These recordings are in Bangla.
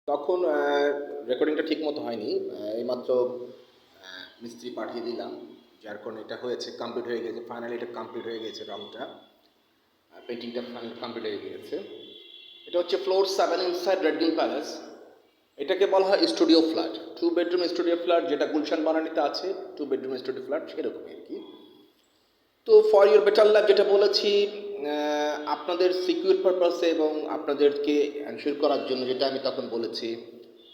তখন রেকর্ডিংটা ঠিক মতো হয়নি। এইমাত্র মিস্ত্রি পাঠিয়ে দিলাম, যার কারণে এটা হয়েছে, কমপ্লিট হয়ে গেছে, ফাইনালি এটা কমপ্লিট হয়ে গেছে, রংটা পেন্টিংটা ফাইনাল কমপ্লিট হয়ে গিয়েছে। এটা হচ্ছে floor 7 inside red green palace. এটাকে বলা হয় studio flat, 2 bedroom studio flat, যেটা গুলশান বানানিতে আছে 2 বেডরুম স্টুডিও ফ্ল্যাট, সেরকমই আর কি। তো ফর ইউর বেটার লাইফ যেটা বলেছি, আপনাদের সিকিউর পারপাসে এবং আপনাদেরকে এনশিওর করার জন্য যেটা আমি তখন বলেছি,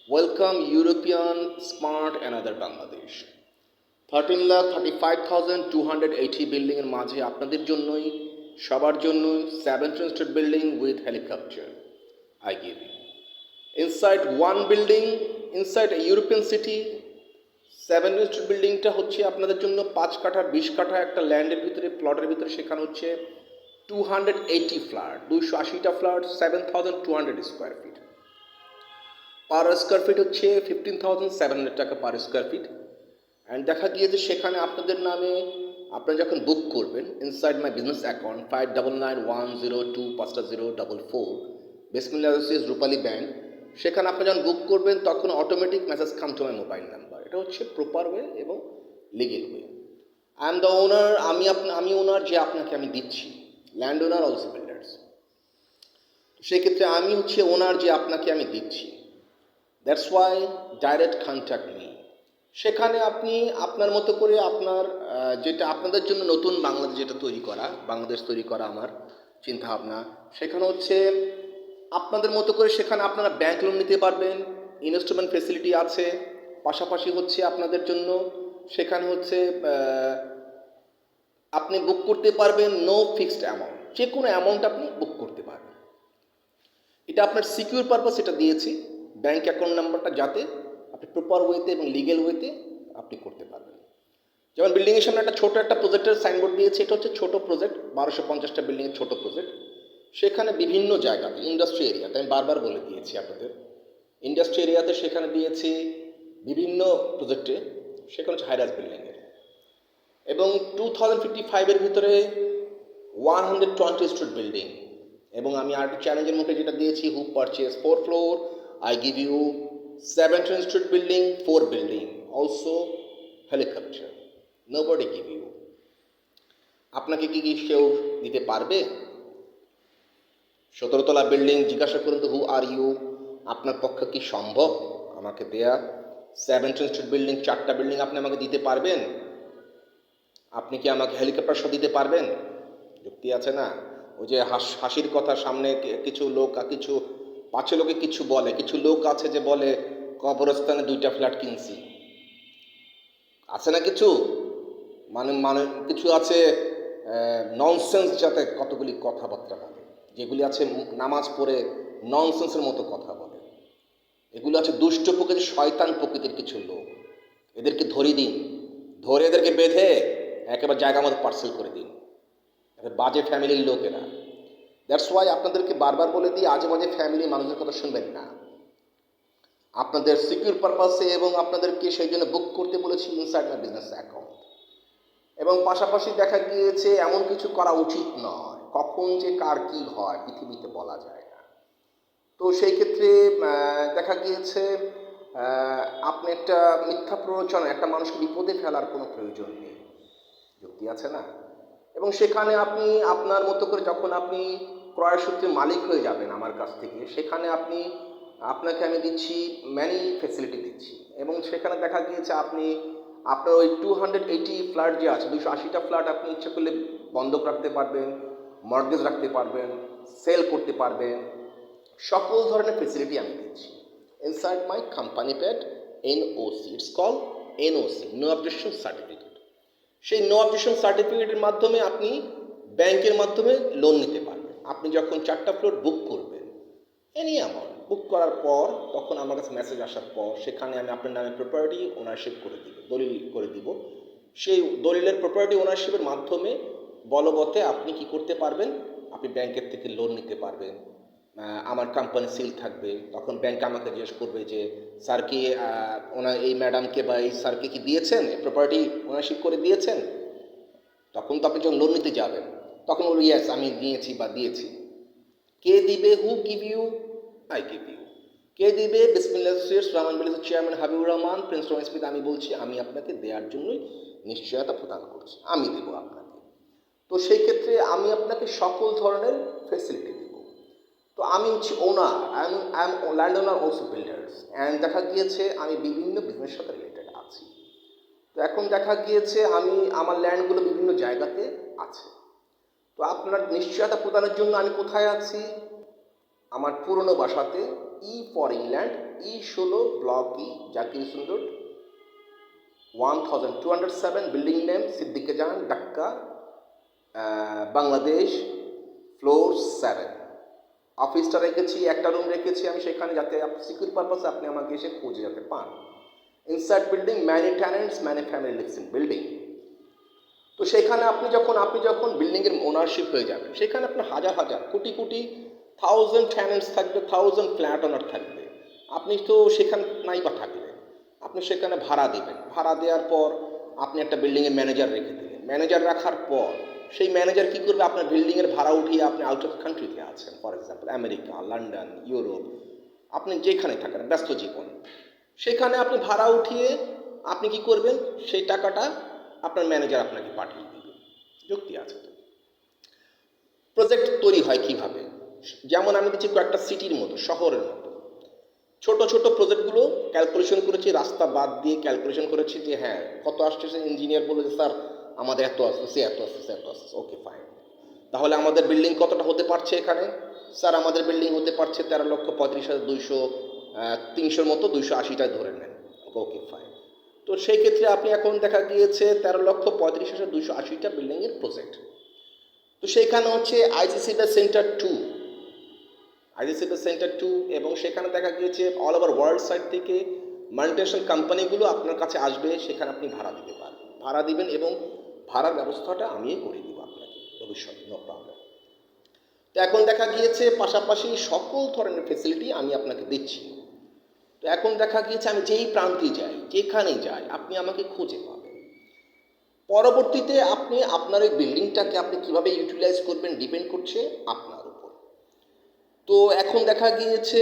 welcome European smart and other Bangladesh. 13,35,280 বিল্ডিংয়ের মাঝে আপনাদের জন্যই, সবার জন্যই 7 state building with helicopter I give you. Inside one building, inside a European city, 7 state বিল্ডিংটা হচ্ছে আপনাদের জন্য 5 কাঠা 20 কাঠা একটা ল্যান্ডের ভিতরে, প্লটের ভিতরে, সেখানে হচ্ছে 280 ফ্ল্যাট, 280টা flat, 7,200 square feet. Per square feet হচ্ছে 15,700 টাকা পার স্কোয়ার ফিট। অ্যান্ড দেখা গিয়েছে সেখানে আপনাদের নামে আপনারা যখন বুক করবেন ইনসাইড মাই বিজনেস অ্যাকাউন্ট 5991025044 বিসমিল্লাহ অ্যাসোসিয়েটস রূপালী ব্যাংক, সেখানে আপনি যখন বুক করবেন তখন automatic message come to my mobile number. এটা হচ্ছে প্রপার ওয়ে এবং legal way. I am the owner, আমি ওনার যে আপনাকে আমি দিচ্ছি, ল্যান্ড ওনার অলসো বিল্ডার্স। সেক্ষেত্রে আমি হচ্ছে ওনার যে আপনাকে আমি দিচ্ছি, that's why direct contact me. সেখানে আপনি আপনার মতো করে আপনার যেটা আপনাদের জন্য নতুন বাংলাদেশ যেটা তৈরি করা, বাংলাদেশ তৈরি করা আমার চিন্তাভাবনা, সেখানে হচ্ছে আপনাদের মতো করে সেখানে আপনারা ব্যাংক লোন নিতে পারবেন, ইনভেস্টমেন্ট ফেসিলিটি আছে। পাশাপাশি হচ্ছে আপনাদের জন্য সেখানে হচ্ছে আপনি বুক করতে পারবেন নো ফিক্সড অ্যামাউন্ট, যে কোনো অ্যামাউন্ট আপনি বুক করতে পারবেন। এটা আপনার সিকিউর পারপাস এটা দিয়েছি, ব্যাংক অ্যাকাউন্ট নাম্বারটা, যাতে আপনি প্রপার ওয়েতে এবং লিগেল ওয়েতে আপনি করতে পারবেন। যেমন বিল্ডিংয়ের সামনে একটা ছোটো একটা প্রজেক্টের সাইনবোর্ড দিয়েছে, এটা হচ্ছে ছোটো প্রজেক্ট, 1250টা বিল্ডিংয়ের ছোটো প্রজেক্ট। সেখানে বিভিন্ন জায়গাতে ইন্ডাস্ট্রি এরিয়াতে, আমি বারবার বলে দিয়েছি আপনাদের, ইন্ডাস্ট্রি এরিয়াতে সেখানে দিয়েছি বিভিন্ন প্রজেক্টে, সেখানে হচ্ছে হাইরাইজ বিল্ডিংয়ের। এবং 2055-এর ভিতরে 120 স্ট্রিট বিল্ডিং। এবং আমি আরেকটি চ্যালেঞ্জের মুখে যেটা দিয়েছি, who purchase 4 floor I give you 17 street building 4 building also helicopter, nobody give you. আপনাকে কি কেউ দিতে পারবে? 17তলা বিল্ডিং, জিজ্ঞাসা করুন তো, হু আর ইউ, আপনার পক্ষে কি সম্ভব আমাকে দেয়া? 17 স্ট্রিট বিল্ডিং 4টা বিল্ডিং আপনি আমাকে দিতে পারবেন? আপনি কি আমাকে হেলিকপ্টার সহ দিতে পারবেন? যুক্তি আছে না? ওই যে হাসির কথা, সামনে কিছু লোক, কিছু পাঁচে লোকে কিছু বলে, কিছু লোক আছে যে বলে কবরস্থানে 2টা ফ্ল্যাট কিনছি, আছে না কিছু, মানে মানে কিছু আছে ননসেন্স, যাতে কতগুলি কথাবার্তা বলে, যেগুলি আছে নামাজ পড়ে ননসেন্সের মতো কথা বলে। এগুলো আছে দুষ্ট প্রকৃতির, শয়তান প্রকৃতির কিছু লোক। এদেরকে ধরিয়ে দিন, ধরে এদেরকে বেঁধে একেবারে জায়গা মতো পার্সেল করে দিন। বাজে ফ্যামিলির লোক এরা। দ্যাটস ওয়াই আপনাদেরকে বারবার বলে দিই, আজে বাজে ফ্যামিলি মানুষের কথা শুনবেন না। আপনাদের সিকিউর পারপাসে এবং আপনাদেরকে সেই জন্য বুক করতে বলেছি ইনসাইড মাই বিজনেস অ্যাকাউন্ট। এবং পাশাপাশি দেখা গিয়েছে এমন কিছু করা উচিত নয়, কখন যে কার কী হয় পৃথিবীতে বলা যায় না। তো সেই ক্ষেত্রে দেখা গিয়েছে আপনি একটা মিথ্যা প্ররোচনা একটা মানুষকে বিপদে ফেলার কোনো প্রয়োজন নেই, যুক্তি আছে না? এবং সেখানে আপনি আপনার মতো করে যখন আপনি ক্রয় সূত্রে মালিক হয়ে যাবেন আমার কাছ থেকে, সেখানে আপনাকে আমি দিচ্ছি ম্যানি ফেসিলিটি দিচ্ছি। এবং সেখানে দেখা গিয়েছে আপনি আপনার ওই 280 ফ্ল্যাট যে আছে, 280টা ফ্ল্যাট আপনি ইচ্ছে করলে বন্ধক রাখতে পারবেন, মর্টগেজ রাখতে পারবেন, সেল করতে পারবেন, সকল ধরনের ফেসিলিটি আমি দিচ্ছি inside my company paid NOC. Its call NOC, no objection certificate. সেই নো অবজেকশন সার্টিফিকেটের মাধ্যমে আপনি ব্যাংকের মাধ্যমে লোন নিতে পারবেন। আপনি যখন 4টা ফ্লোর বুক করবেন, এনি অ্যামাউন্ট বুক করার পর, তখন আমার কাছে মেসেজ আসার পর সেখানে আমি আপনার নামে প্রপার্টি ওনারশিপ করে দিব, দলিল করে দিব। সেই দলিলের প্রপার্টি ওনারশিপের মাধ্যমে বলবতে আপনি কি করতে পারবেন, আপনি ব্যাংকের থেকে লোন নিতে পারবেন। আমার কোম্পানি সিল থাকবে, তখন ব্যাংক আমাকে জিজ্ঞেস করবে যে স্যার কি ওনার এই ম্যাডামকে বা এই স্যারকে কি দিয়েছেন, প্রপার্টি ওনারশিপ করে দিয়েছেন? তখন তো আপনি যখন লোন নিতে যাবেন তখন বলবো ইয়েস আমি নিয়েছি বা দিয়েছি। কে দিবে? Who give you? I give you. কে দিবে? Bismillah Associates, Rahman Billah chairman Habibur Rahman, Prince Rahman Smith আমি বলছি। আমি আপনাকে দেওয়ার জন্যই নিশ্চয়তা প্রদান করছি, আমি দেব আপনাকে। তো সেই ক্ষেত্রে আমি আপনাকে সকল ধরনের ফেসিলিটি দেব। তো আমি হচ্ছি owner, I am land owner also builders, and দেখা গিয়েছে আমি বিভিন্ন বিজনেসের সাথে রিলেটেড আছি। তো এখন দেখা গিয়েছে আমি আমার ল্যান্ডগুলো বিভিন্ন জায়গাতে আছে। তো আপনার নিশ্চয়তা প্রদানের জন্য আমি কোথায় আছি? আমার পুরনো বাসাতে, for England, 16 block Zakir Hussain road, 1207, building name Siddique Jahan, Dhaka, Bangladesh, floor 7। অফিসটা রেখেছি, একটা রুম রেখেছি আমি সেখানে, যাতে সিকিউর পারপাসে আপনি আমাকে এসে খুঁজে যাতে পান। Inside building, many tenants, many family lives in building. তো সেখানে আপনি যখন বিল্ডিংয়ের ওনারশিপ হয়ে যাবেন, সেখানে আপনার হাজার হাজার কোটি কোটি 1000 ট্যানেন্টস থাকবে, 1000 ফ্ল্যাট ওনার থাকবে। আপনি তো সেখানে নাই বা থাকলেন, আপনি সেখানে ভাড়া দেবেন। ভাড়া দেওয়ার পর আপনি একটা বিল্ডিংয়ের ম্যানেজার রেখে দিলেন। ম্যানেজার রাখার পর সেই ম্যানেজার কী করবে? আপনার বিল্ডিংয়ের ভাড়া উঠিয়ে, আপনি আউট অফ কান্ট্রিতে আছেন, for example America, London, Europe, আপনি যেখানে থাকেন ব্যস্ত জীবন, সেখানে আপনি ভাড়া উঠিয়ে আপনি কি করবেন? সেই টাকাটা আপনার ম্যানেজার আপনাকে পাঠিয়ে দেবে। যুক্তি আছে তো? প্রজেক্ট তৈরি হয় কিভাবে? যেমন আমি দিচ্ছি কয়েকটা সিটির মতো, শহরের মতো ছোট ছোট প্রজেক্টগুলো ক্যালকুলেশন করেছি, রাস্তা বাদ দিয়ে ক্যালকুলেশন করেছি যে হ্যাঁ কত আসছে। ইঞ্জিনিয়ার বলে যে স্যার আমাদের এত আসতেছে, এত আসতেছে, এত আসতেছে। ওকে ফাইন, তাহলে আমাদের বিল্ডিং কতটা হতে পারছে এখানে? স্যার আমাদের বিল্ডিং হতে পারছে 13,35,200, 300-র মতো, 280টায় ধরে নেন। Okay fine. তো সেই ক্ষেত্রে আপনি এখন দেখা গিয়েছে 13,35,280টা বিল্ডিংয়ের প্রজেক্ট। তো সেইখানে হচ্ছে আইজিসিটা সেন্টার 2, সেন্টার 2, এবং সেখানে দেখা গিয়েছে অল ওভার ওয়ার্ল্ড সাইড থেকে মাল্টিনেশনাল কোম্পানিগুলো আপনার কাছে আসবে, সেখানে আপনি ভাড়া দিতে পারবেন, ভাড়া দিবেন, এবং ভাড়ার ব্যবস্থাটা আমিই করে দিব আপনাকে ভবিষ্যতে, নো প্রবলেম। তো এখন দেখা গিয়েছে পাশাপাশি সকল ধরনের ফেসিলিটি আমি আপনাকে দিচ্ছি। তো এখন দেখা গিয়েছে আমি যেই প্রান্তে যাই, যেখানে যাই, আপনি আমাকে খুঁজে পাবেন। পরবর্তীতে আপনি আপনার ওই বিল্ডিংটাকে আপনি কীভাবে ইউটিলাইজ করবেন ডিপেন্ড করছে আপনার উপর। তো এখন দেখা গিয়েছে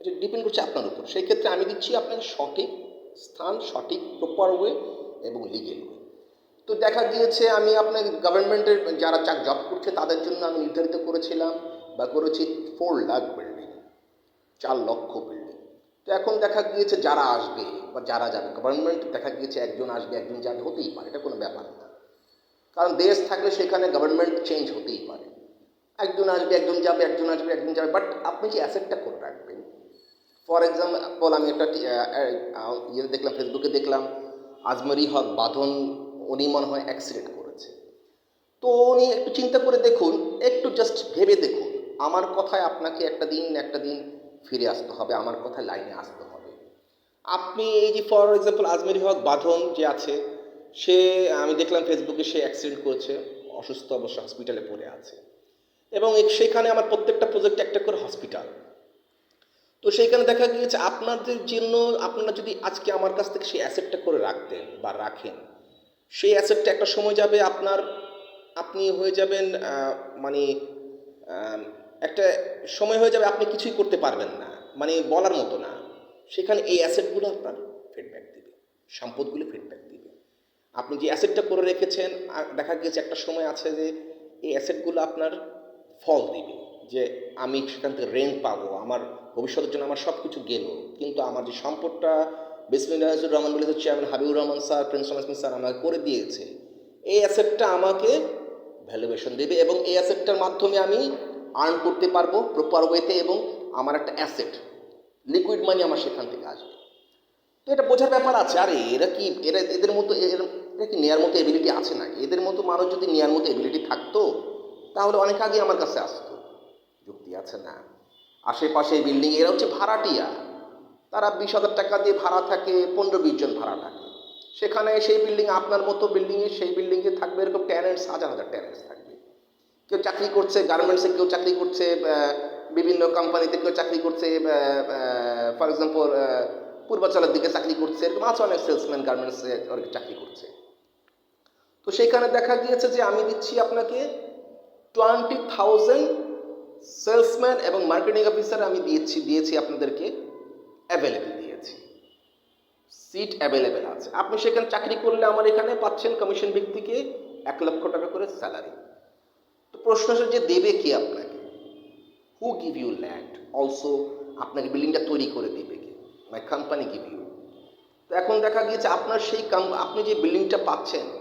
এটা ডিপেন্ড করছে আপনার উপর। সেই ক্ষেত্রে আমি দিচ্ছি আপনাকে সঠিক স্থান, সঠিক প্রপার ওয়ে এবং লিগেল ওয়ে। তো দেখা গিয়েছে আমি আপনার গভর্নমেন্টের যারা জব করছে তাদের জন্য আমি নির্ধারিত করেছিলাম বা করেছি 4 লাখ বিল্ডিং, 4 লক্ষ বিল্ডিং। তো এখন দেখা গিয়েছে যারা আসবে বা যারা যাবে, গভর্নমেন্ট দেখা গিয়েছে একজন আসবে একজন যাবে, হতেই পারে, এটা কোনো ব্যাপার না। কারণ দেশ থাকলে সেখানে গভর্নমেন্ট চেঞ্জ হতেই পারে, একজন আসবে একজন যাবে, একজন আসবে একজন যাবে। বাট আপনি যে অ্যাসেটটা করে রাখবেন, ফর এক্সাম্পল আমি একটা ইয়ে দেখলাম, ফেসবুকে দেখলাম, আজমেরি হক বাঁধন, উনি মনে হয় অ্যাক্সিডেন্ট করেছে। তো উনি একটু চিন্তা করে দেখুন, একটু জাস্ট ভেবে দেখুন, আমার কথায় আপনাকে একটা দিন ফিরে আসতে হবে, আমার কথায় লাইনে আসতে হবে। আপনি এই যে ফর এক্সাম্পল আজমেরি হক বাঁধন যে আছে, সে আমি দেখলাম ফেসবুকে সে অ্যাক্সিডেন্ট করেছে, অসুস্থ অবশ্য হসপিটালে পড়ে আছে, এবং সেখানে আমার প্রত্যেকটা প্রজেক্টে একটা করে হসপিটাল। তো সেইখানে দেখা গিয়েছে আপনাদের জন্য, আপনারা যদি আজকে আমার কাছ থেকে সেই অ্যাসেটটা করে রাখতেন বা রাখেন, সেই অ্যাসেটটা একটা সময় যাবে আপনার, আপনি হয়ে যাবেন মানে একটা সময় হয়ে যাবে আপনি কিছুই করতে পারবেন না, মানে বলার মতো না। সেখানে এই অ্যাসেটগুলো আপনার ফিডব্যাক দেবে, সম্পদগুলো ফিডব্যাক দেবে। আপনি যে অ্যাসেটটা করে রেখেছেন, দেখা গিয়েছে একটা সময় আছে যে এই অ্যাসেটগুলো আপনার ফল দিবে, যে আমি সেখান থেকে রেন্ট পাবো, আমার ভবিষ্যতের জন্য আমার সব কিছু গেল, কিন্তু আমার যে সম্পদটা বিসমিল্লাহ রহমান বলে chairman Habibur Rahman sir, Prince Rahman sir আমাকে করে দিয়েছে, এই অ্যাসেটটা আমাকে ভ্যালুয়েশন দেবে, এবং এই অ্যাসেটটার মাধ্যমে আমি আর্ন করতে পারবো প্রপার ওয়েতে, এবং আমার একটা অ্যাসেট, লিকুইড মানি আমার সেখান থেকে আসবে। তো এটা বোঝার ব্যাপার আছে। আরে এরা কি, এদের মতো এরা কি নেয়ার মতো এবিলিটি আছে নাকি? এদের মতো মানুষ যদি নেয়ার মতো এবিলিটি থাকতো তাহলে অনেক আগে আমার কাছে আসতো। যুক্তি আছে না? আশেপাশে বিল্ডিং, এরা হচ্ছে ভাড়াটিয়া, তারা 20,000 টাকা দিয়ে ভাড়া থাকে, 15-20 জন ভাড়া থাকে সেখানে। সেই বিল্ডিং আপনার মতো বিল্ডিংয়ে, সেই বিল্ডিংয়ে থাকবে এরকম ট্যানেন্টস, হাজার হাজার ট্যানেন্টস থাকবে। কেউ চাকরি করছে গার্মেন্টসে, কেউ চাকরি করছে বিভিন্ন কোম্পানিতে, কেউ চাকরি করছে ফর এক্সাম্পল পূর্বাচলের দিকে চাকরি করছে, এরকম আছে অনেক সেলসম্যান গার্মেন্টসে অনেক চাকরি করছে। তো সেখানে দেখা গিয়েছে যে আমি দিচ্ছি আপনাকে 20,000 সেলসম্যান এবং মার্কেটিং অফিসার আমি দিয়েছি আপনাদেরকে অ্যাভেলেবেল দিয়েছি, সিট অ্যাভেলেবেল আছে। আপনি সেখানে চাকরি করলে আমার এখানে পাচ্ছেন কমিশন ভিত্তিকে 1,00,000 টাকা করে স্যালারি। তো প্রশ্ন আসে যে দেবে কে আপনাকে, who give you land, also আপনাকে বিল্ডিংটা তৈরি করে দেবে কে, মাই কোম্পানি গিভ ইউ। তো এখন দেখা গিয়েছে আপনার সেই আপনি যে বিল্ডিংটা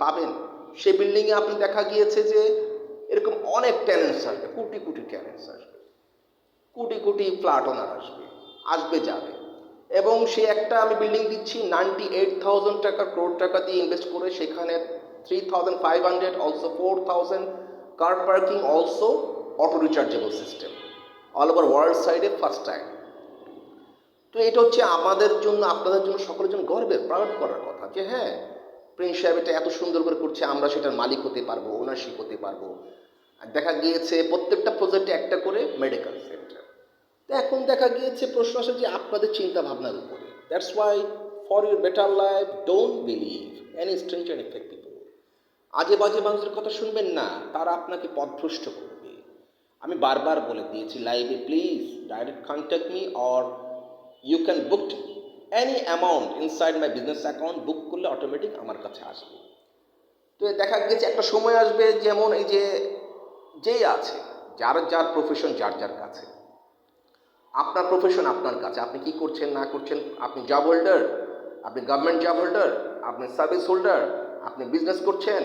পাবেন সেই বিল্ডিংয়ে আপনি দেখা গিয়েছে যে এরকম অনেক ট্যালেন্টস আসবে, কোটি কোটি ট্যালেন্টস আসবে, কোটি কোটি ফ্ল্যাট ওনার আসবে যাবে। এবং সে একটা আমি বিল্ডিং দিচ্ছি 98,000 টাকা ক্রোড টাকা দিয়ে ইনভেস্ট করে, সেখানে 3,500 also 4,000 car parking, also auto rechargeable system, all over world সাইডে ফার্স্ট টাইম। তো এটা হচ্ছে আমাদের জন্য, আপনাদের জন্য, সকলের জন্য গর্বের, প্রাউড করার কথা যে হ্যাঁ প্রিন্স সাহেব এটা এত সুন্দর করে করছে, আমরা সেটার মালিক হতে পারবো, ওনারশিপ হতে পারবো। আর দেখা গিয়েছে প্রত্যেকটা প্রজেক্টে একটা করে মেডিকেল সেন্টার। তো এখন দেখা গিয়েছে প্রশ্ন আসে যে আপনাদের চিন্তা ভাবনার উপরে। That's why for your better life don't believe any strange and effect people. আজে বাজে মানুষের কথা শুনবেন না, তারা আপনাকে পথভ্রষ্ট করবে। আমি বারবার বলে দিয়েছি লাইভে, please direct contact me or you can book any amount inside my business account, book করলে অটোমেটিক আমার কাছে আসবে। তো দেখা গেছে একটা সময় আসবে যেমন এই যে যেই আছে যার যার প্রফেশন যার যার কাছে, আপনার প্রফেশন আপনার কাছে, আপনি কি করছেন না করছেন, আপনি জব হোল্ডার, আপনি গভর্নমেন্ট জব হোল্ডার, আপনি সার্ভিস হোল্ডার, আপনি বিজনেস করছেন,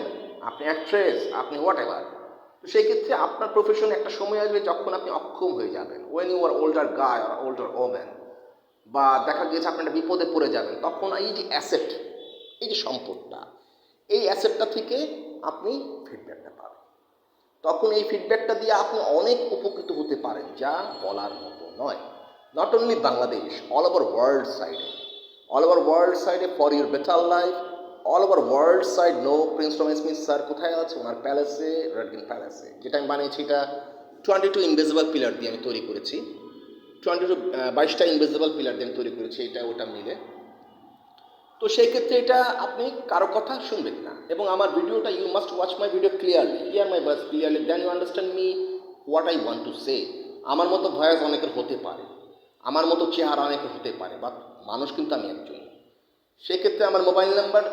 আপনি অ্যাক্ট্রেস, আপনি হোয়াট এভার। তো সেই ক্ষেত্রে আপনার প্রফেশন একটা সময় আসবে যখন আপনি অক্ষম হয়ে যাবেন, when you are older guy আর ওল্ডার ওম্যান, বা দেখা গিয়েছে আপনি একটা বিপদে পড়ে যাবেন, তখন এই যে অ্যাসেট, এই যে সম্পদটা, এই অ্যাসেটটা থেকে আপনি ফিডব্যাকটা পাবেন। তখন এই ফিডব্যাকটা দিয়ে আপনি অনেক উপকৃত হতে পারেন, যা বলার মতো নয়। Not only Bangladesh, all over world সাইডে, অল ওভার ওয়ার্ল্ড সাইডে for your better life, all over world side no prince Tommy Smith sir কোথায় আছে, ওনার প্যালেসে, রেড প্যালেসে, যেটা আমি বানিয়েছি এটা 22 ইনভিজিবল পিলার দিয়ে আমি তৈরি করেছি, 22টা ইনভিজিবল পিলার দিয়ে আমি তৈরি করেছি, এটা ওটা মিলে। তো সেই ক্ষেত্রে এটা আপনি কারো কথা শুনবেন না, এবং আমার ভিডিওটা you must watch my video clearly, hear my voice clearly, then you understand me what I want to say. আমার মতো ভয়েস অনেকের হতে পারে, আমার মতো চেহারা অনেকের হতে পারে, বাট মানুষ কিন্তু আমি একজন। সেক্ষেত্রে আমার মোবাইল নাম্বার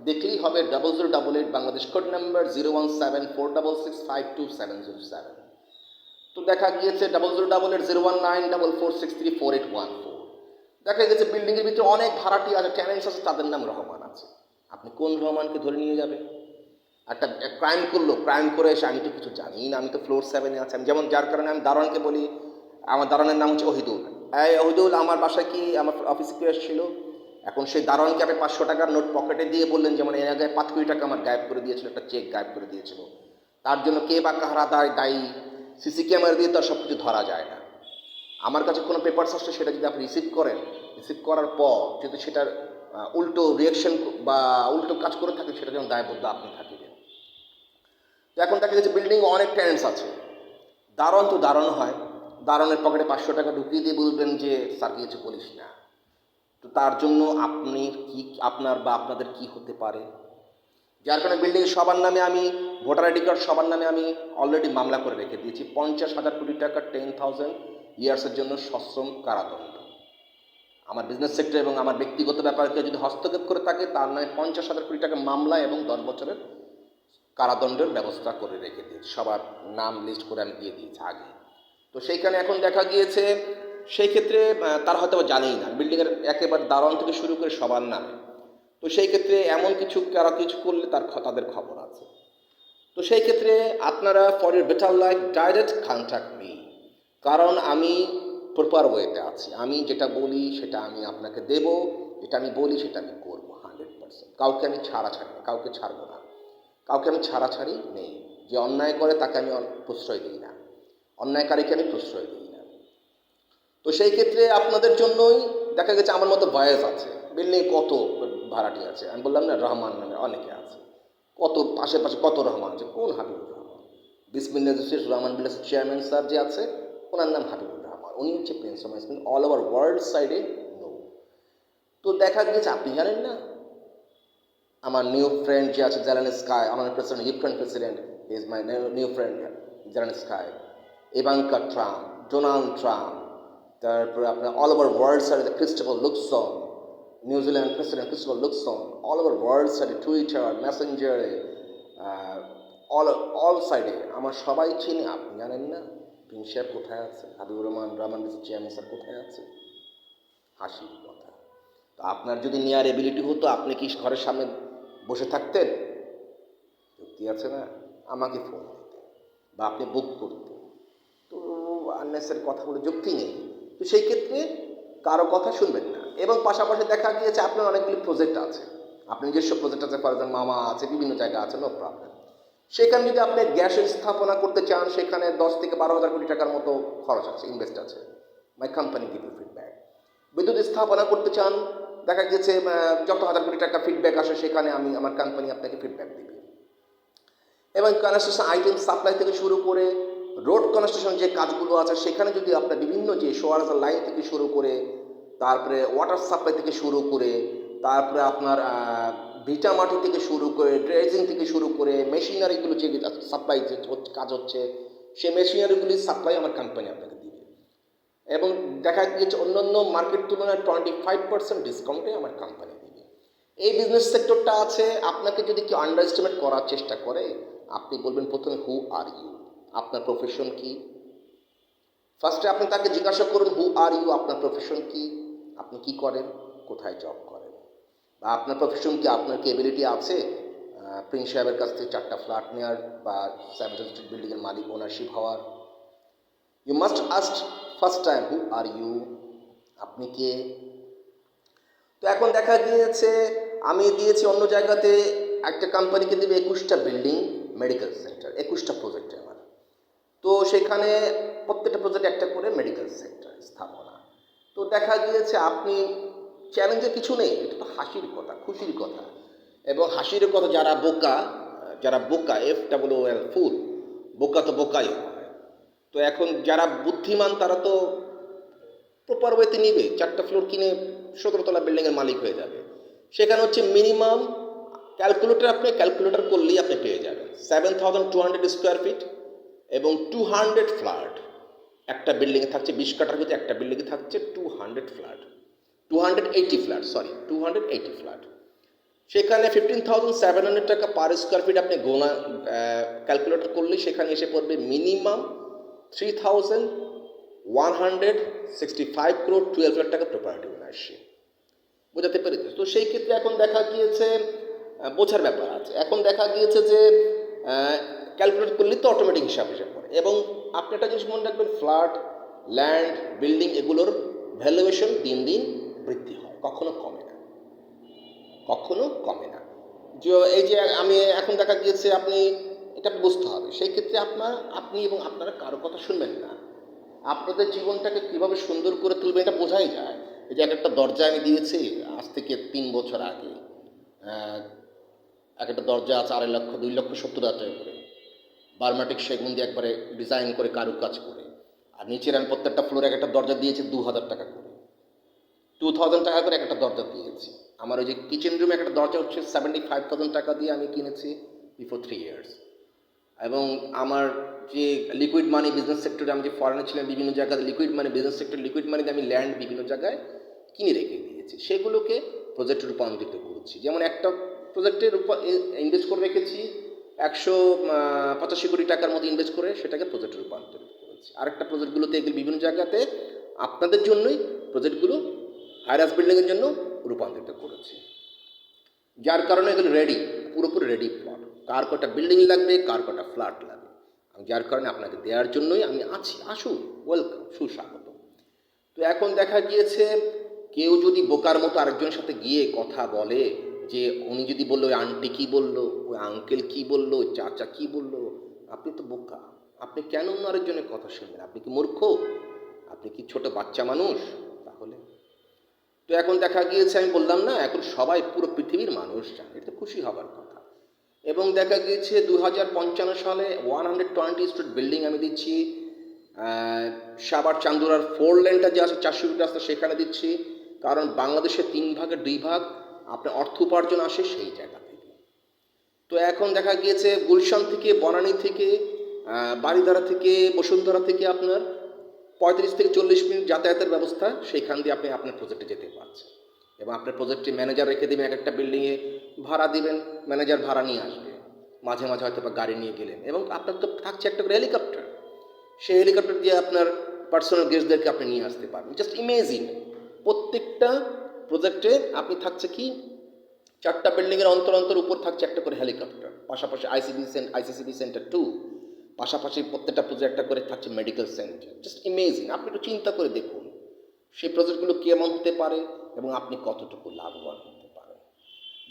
দেখলেই হবে 0088, বাংলাদেশ কোড নাম্বার 01746652707। তো দেখা গিয়েছে 00880194463481। দেখা গেছে বিল্ডিংয়ের ভিতরে অনেক ভাড়াটি আছে, ট্যালেন্টস আছে, তাদের নাম রহমান আছে। আপনি কোন রহমানকে ধরে নিয়ে যাবেন? একটা ক্রাইম করলো, ক্রাইম করে এসে আমি তো কিছু জানি না, আমি তো ফ্লোর 7-এ আছি, আমি যেমন, যার কারণে আমি দারোয়ানকে বলি, আমার দারোয়ানের নাম হচ্ছে অহিদুল। এই অহিদুল আমার বাসায় কি আমার অফিসে কেউ এসেছিল, এখন সেই দারোয়ানকে আপনি 500 টাকার নোট পকেটে দিয়ে বললেন যেমন এর আগে 5 কোটি টাকা আমার গায়েব করে দিয়েছিল, একটা চেক গায়েব করে দিয়েছিল, তার জন্য কে বা কাহারা দায়ী? সিসি ক্যামেরা দিয়ে তার সব কিছু ধরা যায় না। আমার কাছে কোনো পেপারস আসলে সেটা যদি আপনি রিসিভ করেন, রিসিভ করার পর যদি সেটার উল্টো রিয়াকশন বা উল্টো কাজ করে থাকে, সেটা যেন দায়বদ্ধ আপনি থাকবেন। তো এখন দেখা গেছে বিল্ডিং অনেক ট্যালেন্টস আছে, দারোয়ান তো দারোয়ান হয়, দারোয়ানের পকেটে 500 টাকা ঢুকিয়ে দিয়ে বলবেন যে স্যার কিছু বলিস না। তো তার জন্য আপনি কি, আপনার বা আপনাদের কি হতে পারে? যার কারণে বিল্ডিং সবার নামে আমি, ভোটার আইডি কার্ড সবার নামে আমি অলরেডি মামলা করে রেখে দিয়েছি, 50,000 কোটি টাকা, 10,000 ইয়ার্সের জন্য সশ্রম কারাদণ্ড। আমার বিজনেস সেক্টর এবং আমার ব্যক্তিগত ব্যাপারে কেউ যদি হস্তক্ষেপ করে থাকে, তার নামে 50,000 কোটি টাকা মামলা এবং 10 বছরের কারাদণ্ডের ব্যবস্থা করে রেখে দিয়েছি, সবার নাম লিস্ট করে আমি দিয়ে দিয়েছি আগে। তো সেইখানে এখন দেখা গিয়েছে সেই ক্ষেত্রে তারা হয়তো জানেই না বিল্ডিংয়ের একেবারে দারোয়ান থেকে শুরু করে সবার নামে। তো সেই ক্ষেত্রে এমন কিছু কারা কিছু করলে তাদের খবর আছে। তো সেই ক্ষেত্রে আপনারা for your better life direct contact me, কারণ আমি প্রপার ওয়েতে আছি, আমি যেটা বলি সেটা আমি আপনাকে দেব, যেটা আমি বলি সেটা আমি করবো 100%। কাউকে আমি ছাড়াছাড়ি না, কাউকে ছাড়বো না, কাউকে আমি ছাড়াছাড়ি নেই। যে অন্যায় করে তাকে আমি প্রশ্রয় দিই না, অন্যায়কারীকে আমি প্রশ্রয় দিই না। তো সেই ক্ষেত্রে আপনাদের জন্যই দেখা গেছে আমার মতো ভয়েস আছে, বিল্ডিং কত ভাড়াটি আছে, আমি বললাম না রহমান নামে অনেকে আছে, কত আশেপাশে কত রহমান আছে, কোন হাবিবুর রহমান? বিসমিল্লাহ রহমান বিলাস চেয়ারম্যান স্যার যে আছে, ওনার নাম হাবিবুর রহমান, উনি হচ্ছে Prince of Smith, all over world সাইডে নো। তো দেখা গেছে আপনি জানেন না, আমার নিউ ফ্রেন্ড যে আছে জেলেনস্কি, আমার president, Ukraine president, is my new friend Zelensky. Ivanka Trump, Donald Trump, তারপরে আপনার অল ওভার ওয়ার্ল্ড সাইডে Christopher Luxon, New Zealand president Christopher Luxon, all over world সাইডে টুইটার, মেসেঞ্জারে, অল অল সাইডে আমার সবাই চিনি, আপনি জানেন না প্রিন্স সাহেব কোথায় আছে, হাবিবুর রহমান চেয়ারম্যান স্যার কোথায় আছে? হাসির কথা। তো আপনার যদি নেয়ার এবিলিটি হতো, আপনি কি ঘরের সামনে বসে থাকতেন? যুক্তি আছে না? আমাকে ফোন দিতেন বা আপনি বুক করতেন। তো আননেসের কথা বলে যুক্তি নেই। তো সেই ক্ষেত্রে কারো কথা শুনবেন না। এবং পাশাপাশি দেখা গিয়েছে আপনার অনেকগুলি প্রজেক্ট আছে, আপনি নিজস্ব প্রজেক্ট আছে, ফর এক্সাম্পল মামা আছে, বিভিন্ন জায়গা আছে, নো প্রবলেম। সেখানে যদি আপনি গ্যাসের স্থাপনা করতে চান, সেখানে 10 থেকে 12,000 কোটি টাকার মতো খরচ আছে, ইনভেস্ট আছে। My company give you feedback. বিদ্যুৎ স্থাপনা করতে চান, দেখা গেছে যত হাজার কোটি টাকা ফিডব্যাক আসে, সেখানে আমার কোম্পানি আপনাকে ফিডব্যাক দেবে। এবং কনস্ট্রাকশন আইটেম সাপ্লাই থেকে শুরু করে রোড কনস্ট্রাকশন যে কাজগুলো আছে, সেখানে যদি আপনার বিভিন্ন যে সোয়ারাজার লাইন থেকে শুরু করে, তারপরে ওয়াটার সাপ্লাই থেকে শুরু করে, তারপরে আপনার ভিটা মাটি থেকে শুরু করে, ড্রেজিং থেকে শুরু করে, মেশিনারিগুলো যে সাপ্লাই যে কাজ হচ্ছে, সেই মেশিনারিগুলির সাপ্লাই আমার কোম্পানি আপনাকে দিবে। এবং দেখা গিয়েছে অন্যান্য মার্কেট তুলনায় 25% ডিসকাউন্টে আমার কোম্পানি দিবে। এই বিজনেস সেক্টরটা আছে, আপনাকে যদি কেউ আন্ডার এস্টিমেট করার চেষ্টা করে, আপনি বলবেন প্রথমে হু আর ইউ, আপনার প্রফেশন কি। ফার্স্টে আপনি তাকে জিজ্ঞাসা করুন হু আর ইউ, আপনার প্রফেশন কি, আপনি কি করেন, কোথায় জব করেন, বা আপনার প্রফেশন কি, আপনার কি এবিলিটি আছে প্রিন্স সাহেবের কাছ থেকে 4টা ফ্ল্যাট নেওয়ার বা 7 স্ট্রিট বিল্ডিংয়ের মালিক ওনারশিপ হওয়ার। You must ask first time who are you, আপনি কে। তো এখন দেখা গিয়েছে আমি দিয়েছি অন্য জায়গাতে একটা কোম্পানিকে দেবে 21টা বিল্ডিং মেডিকেল সেন্টার, 21টা প্রজেক্টে আমার। তো সেখানে প্রত্যেকটা প্রজেক্ট একটা করে মেডিকেল সেন্টার স্থাপনা। তো দেখা গিয়েছে আপনি চ্যালেঞ্জের কিছু নেই, এটা তো হাসির কথা, খুশির কথা। এবং হাসির কথা, যারা বোকা FOOL, ফুল, বোকা তো বোকাই হয়। তো এখন যারা বুদ্ধিমান তারা তো প্রপার ওয়েতে নিবে, 4টা ফ্লোর কিনে 17 তলা বিল্ডিংয়ের মালিক হয়ে যাবে। সেখানে হচ্ছে মিনিমাম ক্যালকুলেটর করলেই আপনি পেয়ে যাবেন 7,200 স্কোয়ার ফিট এবং 200 ফ্ল্যাট। একটা বিল্ডিংয়ে থাকছে 20 কাঠার ভিতরে, একটা বিল্ডিংয়ে থাকছে 280 ফ্ল্যাট। সেখানে 15,700 টাকা পার স্কোয়ার ফিট আপনি ক্যালকুলেটর করলে সেখানে এসে পড়বে মিনিমাম 3,165 crore, 12 লাখ টাকা প্রপার্টি ওনারশিপ। বোঝাতে পেরেছি? তো সেই ক্ষেত্রে এখন দেখা গিয়েছে বোঝার ব্যাপার আছে। এখন দেখা গিয়েছে যে ক্যালকুলেট করলে তো অটোমেটিক হিসাব পড়ে। এবং আপনি একটা জিনিস মনে রাখবেন, ফ্ল্যাট, ল্যান্ড, বিল্ডিং এগুলোর ভ্যালুয়েশন দিন দিন বৃদ্ধি হয়, কখনো কমে না। যে এই যে আমি এখন দেখা গিয়েছে আপনি এটা বুঝতে হবে, সেই ক্ষেত্রে আপনি এবং আপনারা কারো কথা শুনবেন না। আপনাদের জীবনটাকে কীভাবে সুন্দর করে তুলবে এটা বোঝাই যায়। এই যে একটা দরজা আমি দিয়েছি আজ থেকে 3 বছর আগে, একটা দরজা আছে 2,70,000 টাকা করে, বার্মাটিক সেগুন দিয়ে একবারে ডিজাইন করে কারুকাজ করে। আর নিচের আমি প্রত্যেকটা ফ্লোরে একটা দরজা দিয়েছি 2,000 টাকা করে, 2,000 টাকা করে একটা দরজা দিয়েছি। আমার ওই যে কিচেন রুমে একটা দরজা হচ্ছে 75,000 টাকা দিয়ে আমি কিনেছি বিফোর 3 ইয়ার্স। এবং আমার যে লিকুইড মানি বিজনেস সেক্টরে, আমি যে ফরেনে ছিলাম বিভিন্ন জায়গায় liquid money business sector, liquid মানিতে আমি ল্যান্ড বিভিন্ন জায়গায় কিনে রেখে দিয়েছি, সেগুলোকে প্রজেক্টে রূপান্তরিত করেছি। যেমন একটা প্রজেক্টে ইনভেস্ট করে রেখেছি 185 কোটি টাকার মতো ইনভেস্ট করে সেটাকে প্রজেক্টে রূপান্তরিত করেছি। আরেকটা প্রজেক্টগুলোতে এগুলো বিভিন্ন জায়গাতে আপনাদের জন্যই প্রজেক্টগুলো হাইরাস বিল্ডিংয়ের জন্য রূপান্তরিত করেছি, যার কারণে এগুলো রেডি, পুরোপুরি রেডি প্লট। কার কটা বিল্ডিং লাগবে, কার কটা ফ্ল্যাট লাগবে, যার কারণে আপনাকে দেওয়ার জন্যই আমি আছি। আসুন, ওয়েলকাম, সুস্বাগত। তো এখন দেখা গিয়েছে কেউ যদি বোকার মতো আরেকজনের সাথে গিয়ে কথা বলে, যে উনি যদি বললো ওই আন্টি কী বললো, ওই আঙ্কেল কী বললো, ওই চাচা কী বললো, আপনি তো বোকা। আপনি কেন অন্য আরেকজনের কথা শুনবেন? আপনি কি মূর্খ? আপনি কি ছোট বাচ্চা মানুষ? তাহলে তো এখন দেখা গিয়েছে, আমি বললাম না, এখন সবাই পুরো পৃথিবীর মানুষ জানে, এটা খুশি হবার কথা। এবং দেখা গিয়েছে 2055 সালে 120 স্ট্রিট বিল্ডিং আমি দিচ্ছি, সাভার চান্দুরার 4 লেনটা যে আছে 400 ফিট রাস্তা, সেখানে দিচ্ছি। কারণ বাংলাদেশের 3 ভাগের 2 ভাগ আপনার অর্থ উপার্জন আসে সেই জায়গা থেকে। তো এখন দেখা গিয়েছে গুলশান থেকে, বনানী থেকে বাড়িধারা থেকে বসুন্ধরা থেকে আপনার 35 থেকে 40 মিনিট যাতায়াতের ব্যবস্থা, সেইখান দিয়ে আপনি আপনার প্রজেক্টে যেতে পারছেন। এবং আপনার প্রজেক্টে ম্যানেজার রেখে দেবেন, এক একটা বিল্ডিংয়ে ভাড়া দিবেন, ম্যানেজার ভাড়া নিয়ে আসবে, মাঝে মাঝে হয়তো বা গাড়ি নিয়ে গেলেন, এবং আপনার তো থাকছে একটা করে হেলিকপ্টার, সেই হেলিকপ্টার দিয়ে আপনার পার্সোনাল গেস্টদেরকে আপনি নিয়ে আসতে পারবেন। জাস্ট ইমেজিন, প্রত্যেকটা প্রজেক্টে আপনি থাকছে কি 4টা বিল্ডিংয়ের অন্তর অন্তর উপর থাকছে একটা করে হেলিকপ্টার, পাশাপাশি আইসিসিবি সেন্টার 2, পাশাপাশি প্রত্যেকটা প্রজেক্টটা করে থাকছে মেডিকেল সেন্টার। জাস্ট ইমেজিন, আপনি একটু চিন্তা করে দেখুন সেই প্রজেক্টগুলো কেমন হতে পারে এবং আপনি কতটুকু লাভবান হতে পারেন।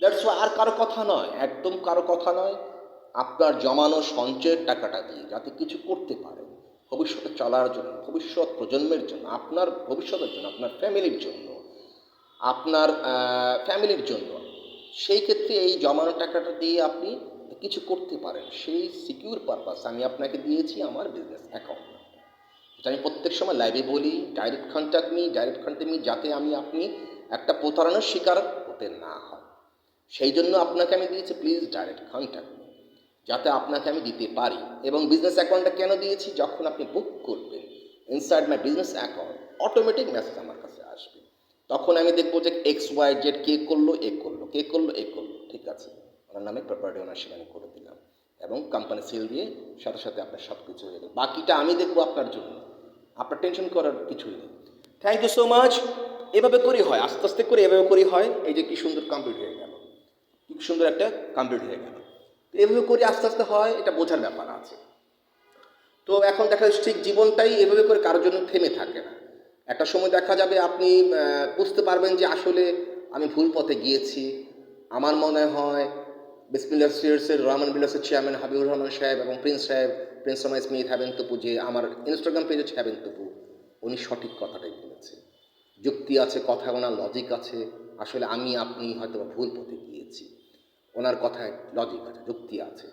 দ্যাটস ওয়াই, আর কারো কথা নয়, একদম কারো কথা নয়, আপনার জমানো সঞ্চয়ের টাকাটা দিয়ে যাতে কিছু করতে পারেন ভবিষ্যতে চলার জন্য, ভবিষ্যৎ প্রজন্মের জন্য, আপনার ভবিষ্যতের জন্য, আপনার ফ্যামিলির জন্য, আপনার ফ্যামিলির জন্য, সেই ক্ষেত্রে এই জমানো টাকাটা দিয়ে আপনি কিছু করতে পারেন, সেই সিকিউর পারপাস আমি আপনাকে দিয়েছি আমার বিজনেস অ্যাকাউন্ট। যেটা আমি প্রত্যেক সময় লাইভে বলি, ডাইরেক্ট কন্ট্যাক্ট মি, যাতে আপনি একটা প্রতারণার শিকার হতে না হয়। সেই জন্য আপনাকে আমি দিয়েছি প্লিজ ডাইরেক্ট কন্ট্যাক্ট মি, যাতে আপনাকে আমি দিতে পারি। এবং বিজনেস অ্যাকাউন্টটা কেন দিয়েছি, যখন আপনি বুক করবেন inside my business account automatic message আমার কাছে আসবে, তখন আমি দেখবো যে XYZ কে করলো, ঠিক আছে, ওনার নামে প্রপার্টি ওনারশিপ আমি করে দিলাম এবং কোম্পানি সিল দিয়ে সাথে সাথে আপনার সব কিছু হয়ে গেল। বাকিটা আমি দেখবো আপনার জন্য, আপনার টেনশন করার কিছুই নেই। Thank you so much. এভাবে করেই হয়, আস্তে আস্তে করে এভাবে করেই হয়। এই যে কি সুন্দর কমপ্লিট হয়ে গেল, কি সুন্দর একটা কমপ্লিট হয়ে গেল। তো এভাবে করে আস্তে আস্তে হয়, এটা বোঝার ব্যাপার আছে। তো এখন দেখা যাচ্ছে ঠিক জীবনটাই এভাবে করে কারোর জন্য থেমে থাকে না। একটা সময় দেখা যাবে আপনি বুঝতে পারবেন যে আসলে আমি ভুল পথে গিয়েছি। আমার মনে হয় বিসমিল্লাহ সিয়ার্সের রহমান বিলাসের চেয়ারম্যান হাবিবুর রহমান সাহেব এবং prince Rahman Smith Haven Topu, যে আমার ইনস্টাগ্রাম পেজ হচ্ছে হ্যাভেন তপু, উনি সঠিক কথাটাই বলেছে। যুক্তি আছে, কথা ওনার লজিক আছে। আসলে আপনি হয়তো ভুল পথে গিয়েছি, ওনার কথায় লজিক আছে, যুক্তি আছে।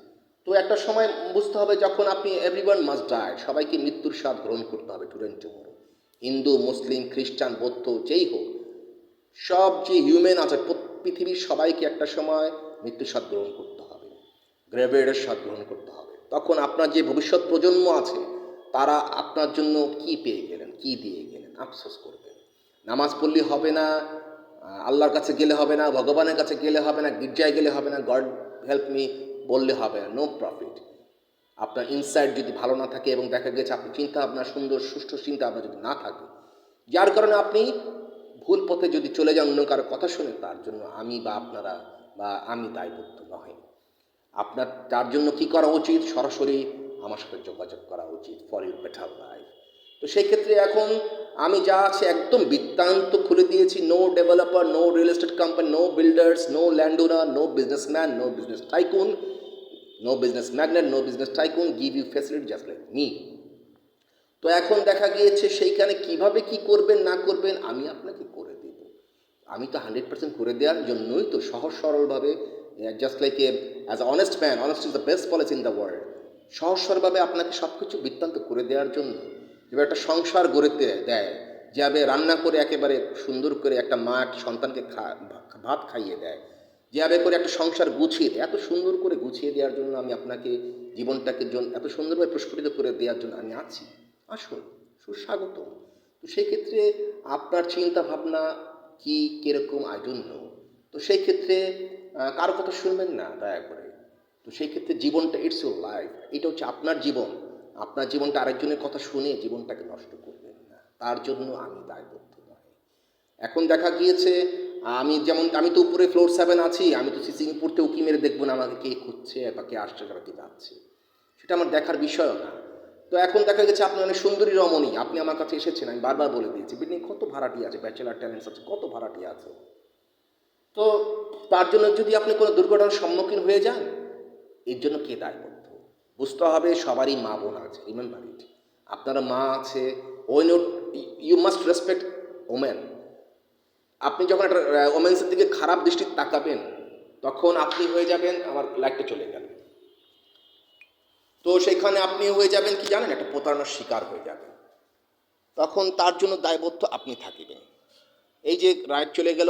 তো একটা সময় বুঝতে হবে যখন আপনি এভরিওয়ান মাস্ট ডাই, সবাইকে মৃত্যুর স্বাদ গ্রহণ করতে হবে টুডে অ্যান্ড টুমরো। হিন্দু, মুসলিম, খ্রিস্টান, বৌদ্ধ, যেই হোক, সব যে হিউম্যান আছে পৃথিবীর সবাইকে একটা সময় মৃত্যুর স্বাদ গ্রহণ করতে হবে, গ্রেভেডের স্বাদ গ্রহণ করতে হবে। তখন আপনার যে ভবিষ্যৎ প্রজন্ম আছে তারা আপনার জন্য কি পেয়ে গেলেন, কি দিয়ে গেলেন, আফসোস করবেন। নামাজ পড়লে হবে না, আল্লাহর কাছে গেলে হবে না, ভগবানের কাছে গেলে হবে না, গির্জায় গেলে হবে না, গড হেল্প মি বললে হবে না, নো প্রফিট। আপনার ইনসাইট যদি ভালো না থাকে এবং দেখা গেছে আপনি চিন্তা ভাবনা সুন্দর সুষ্ঠু চিন্তা ভাবনা যদি না থাকে, যার কারণে আপনি ভুল পথে যদি চলে যান অন্য কারো কথা শুনে, তার জন্য আমি বা আপনারা বা আমি দায়বদ্ধ নয়। আপনার তার জন্য কি করা উচিত, সরাসরি আমার সাথে যোগাযোগ করা উচিত ফর ইউর বেটার লাইফ। তো সেই ক্ষেত্রে এখন আমি যা আছে একদম বৃত্তান্ত খুলে দিয়েছি। No developer, no real estate company, no builders, no land owner, no businessman, no business tycoon, no business magnate, no business tycoon give you facility just like me. তো এখন দেখা গিয়েছে সেইখানে কিভাবে কি করবেন না করবেন আমি আপনাকে করে দেব। আমি তো 100% করে দেওয়ার জন্যই তো সহজ সরলভাবে, just like as honest man, honest is the best policy in the world, সহজ সরলভাবে আপনাকে সব কিছু বৃত্তান্ত করে দেওয়ার জন্য। যেভাবে একটা সংসার গড়ে দেয়, যেভাবে রান্না করে একেবারে সুন্দর করে একটা মা সন্তানকে ভাত খাইয়ে দেয়, যেভাবে করে একটা সংসার গুছিয়ে দেয়, এত সুন্দর করে গুছিয়ে দেওয়ার জন্য আমি আপনাকে জীবনটাকে এত সুন্দরভাবে প্রস্ফুটিত করে দেওয়ার জন্য আমি আছি। আসুন, সুস্বাগত। তো সেক্ষেত্রে আপনার চিন্তা ভাবনা কি কীরকম আই ডোন্ট নো। তো সেই ক্ষেত্রে কারো কথা শুনবেন না দয়া করে। তো সেই ক্ষেত্রে জীবনটা ইটস ইউর লাইফ, এটা হচ্ছে আপনার জীবন। আপনার জীবনটা আরেকজনের কথা শুনে জীবনটাকে নষ্ট করবেন না, তার জন্য আমি দায়বদ্ধ নয়। এখন দেখা গিয়েছে আমি তো উপরে ফ্লোর 7 আছি, আমি তো সিসিং পড়তে উকি মেরে দেখবো না আমাকে কে খুঁজছে বা কে আসছে বা কে যাচ্ছে, সেটা আমার দেখার বিষয়ও না। তো এখন দেখা গেছে আপনি অনেক সুন্দরী রমণী, আপনি আমার কাছে এসেছেন, আমি বারবার বলে দিয়েছি বিল্ডিং কত ভাড়াটি আছে, ব্যাচেলার ট্যালেন্টস আছে, কত ভাড়াটি আছে। তো তার জন্য যদি আপনি কোনো দুর্ঘটনার সম্মুখীন হয়ে যান, এর জন্য কে দায়বদ্ধ? বুঝতে হবে সবারই মা বোন আছে, রিমেম্বার ইট। আপনার মা আছে, ইউ মাস্ট রেসপেক্ট ওমেন। আপনি যখন একটা ওমেন্সের দিকে খারাপ দৃষ্টিতে তাকাবেন, তখন আপনি হয়ে যাবেন, আমার লাইটটা চলে গেল, তো সেখানে আপনি হয়ে যাবেন কি জানেন, একটা প্রতারণার শিকার হয়ে যাবেন। তখন তার জন্য দায়বদ্ধ আপনি থাকিবেন। এই যে রাইট চলে গেল,